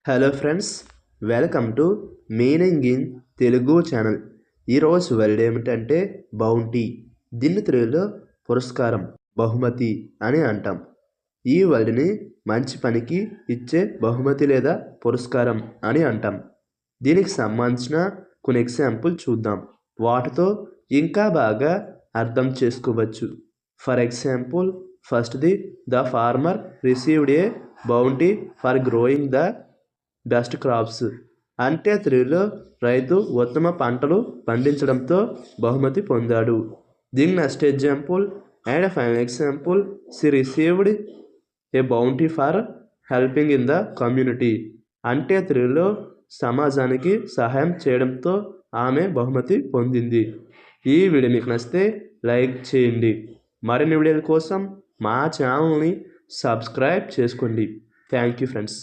Hello friends, welcome to meaning in Telugu channel. ఈరోజు word ఏమిటంటే bounty. దీన్ని తెలుగులో పురస్కారం, బహుమతి అని అంటాం. ఈ వర్డ్ని మంచి పనికి ఇచ్చే బహుమతి లేదా పురస్కారం అని అంటాం. దీనికి సంబంధించిన కొన్ని ఎగ్జాంపుల్ చూద్దాం. వాటితో ఇంకా బాగా అర్థం చేసుకోవచ్చు. ఫర్ ఎగ్జాంపుల్, ఫస్ట్ది, the farmer received a bounty for growing the best crops. అంటే తెలుగులో రైతు ఉత్తమ పంటలు పండించడంతో బహుమతి పొందాడు. దీని next example and final example, she received a bounty for helping in the community. అంటే తెలుగులో సమాజానికి సహాయం చేయడంతో ఆమె బహుమతి పొందింది. ఈ వీడియో మీకు నచ్చితే లైక్ చేయండి. మరిన్ని వీడియోల కోసం మా ఛానల్ని సబ్స్క్రైబ్ చేసుకోండి. Thank you friends.